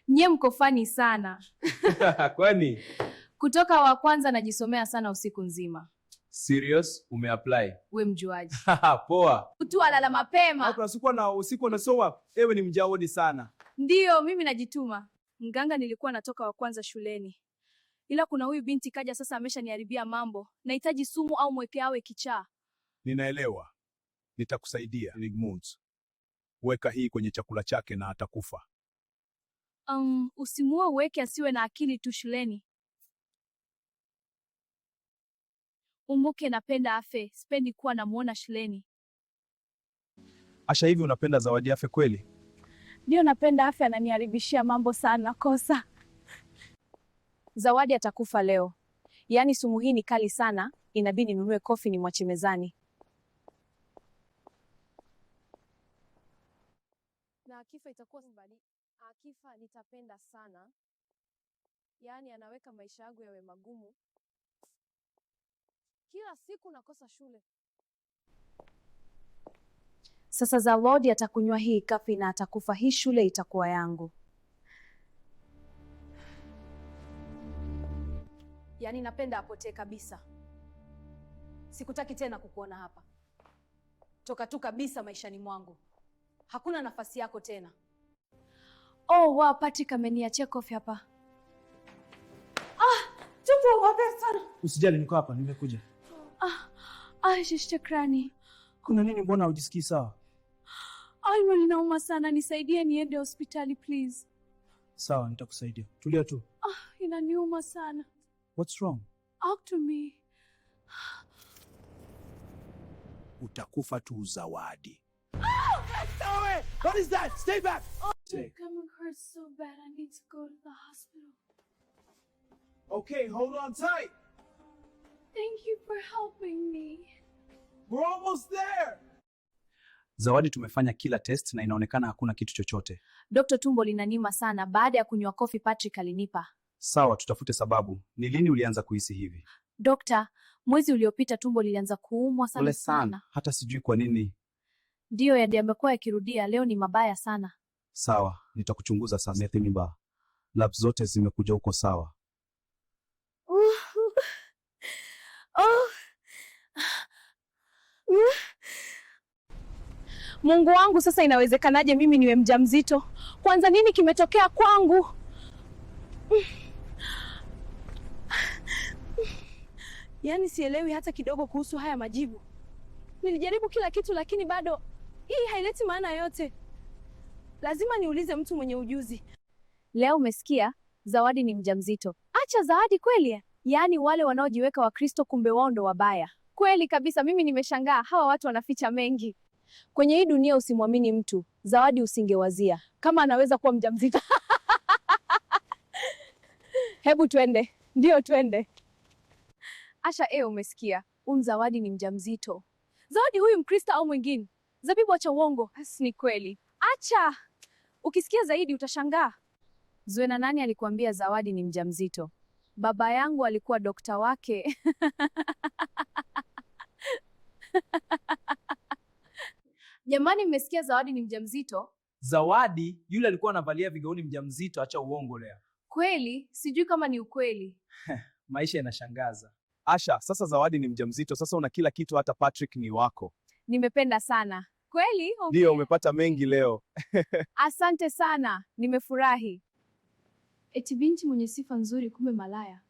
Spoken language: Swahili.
Nyie mko fani sana. Kwani? Kutoka wa kwanza najisomea sana usiku nzima. Serious? Umeapply? We mjuaji. Poa. Mtu alala mapema. Tunasukua na usiku unasoma. Ewe ni mjaoni sana. Ndiyo, mimi najituma. Mganga nilikuwa natoka wa kwanza shuleni. Ila kuna huyu binti kaja sasa ameshaniharibia mambo. Nahitaji sumu au mweke awe kichaa. Ninaelewa. Nitakusaidia, Rigmund. Weka hii kwenye chakula chake na atakufa. Usimue uweke asiwe na akili tu shuleni. Umuke napenda afe, sipendi kuwa namuona shuleni. Asha, hivi unapenda Zawadi afe kweli? Ndio napenda afe, ananiharibishia mambo sana kosa. Zawadi atakufa leo. Yaani sumu hii ni kali sana, inabidi ninunue kofi ni mwache mezani. Na akifa itakuwa mbali. Akifa nitapenda sana. Yaani anaweka maisha yangu yawe magumu. Kila siku nakosa shule. Sasa Zawadi atakunywa hii kafi na atakufa, hii shule itakuwa yangu. Yaani napenda apotee kabisa. Sikutaki tena kukuona hapa. Toka tu kabisa maishani mwangu. Hakuna nafasi yako tena. Oh, wow, Patrick ameniachia kofi hapa. Tupo wapi sana? Usijali, niko hapa, nimekuja. Shukrani. Kuna nini, mbona hujisikii sawa? Mwili unauma sana, nisaidie niende hospitali please. Sawa, nitakusaidia. Tulia tu. Inaniuma sana. What's wrong? Talk to me. Utakufa tu Zawadi. What is that? Stay back. My stomach hurts so bad. I need to go to the hospital. Okay, hold on tight. Thank you for helping me. We're almost there. Zawadi, tumefanya kila test na inaonekana hakuna kitu chochote. Dr. tumbo linanima sana. Baada ya kunywa kofi Patrick alinipa. Sawa, tutafute sababu. Ni lini ulianza kuhisi hivi? Dokta, mwezi uliopita tumbo lilianza kuumwa sana. Pole sana. Hata sijui kwa nini. Ndio, yamekuwa yakirudia. Leo ni mabaya sana. Sawa, nitakuchunguza sasa. Methiniba. Lab zote zimekuja huko sawa. Mungu wangu, sasa inawezekanaje mimi niwe mjamzito? Kwanza nini kimetokea kwangu? Yaani sielewi hata kidogo kuhusu haya majibu. Nilijaribu kila kitu lakini bado hii haileti maana yote. Lazima niulize mtu mwenye ujuzi. Leo umesikia? Zawadi ni mjamzito. Acha Zawadi kweli? Yaani wale wanaojiweka Wakristo kumbe wao ndo wabaya. Kweli kabisa, mimi nimeshangaa, hawa watu wanaficha mengi. Kwenye hii dunia usimwamini mtu. Zawadi usingewazia kama anaweza kuwa mjamzito. Hebu twende. Ndio twende. Asha, umesikia? Zawadi ni mjamzito. Zawadi huyu Mkristo au mwingine? Zabibu, acha uongo. Ni kweli. Acha. Ukisikia zaidi utashangaa. Zuena, nani alikuambia Zawadi ni mjamzito? Baba yangu alikuwa dokta wake. Jamani, mmesikia Zawadi ni mjamzito? Zawadi yule alikuwa anavalia vigauni mjamzito, acha uongo leo. Kweli? Sijui kama ni ukweli. Maisha yanashangaza. Asha, sasa Zawadi ni mjamzito, sasa una kila kitu, hata Patrick ni wako. Nimependa sana. Kweli? Okay. Ndio, umepata mengi leo. Asante sana, nimefurahi. Eti binti mwenye sifa nzuri kumbe malaya.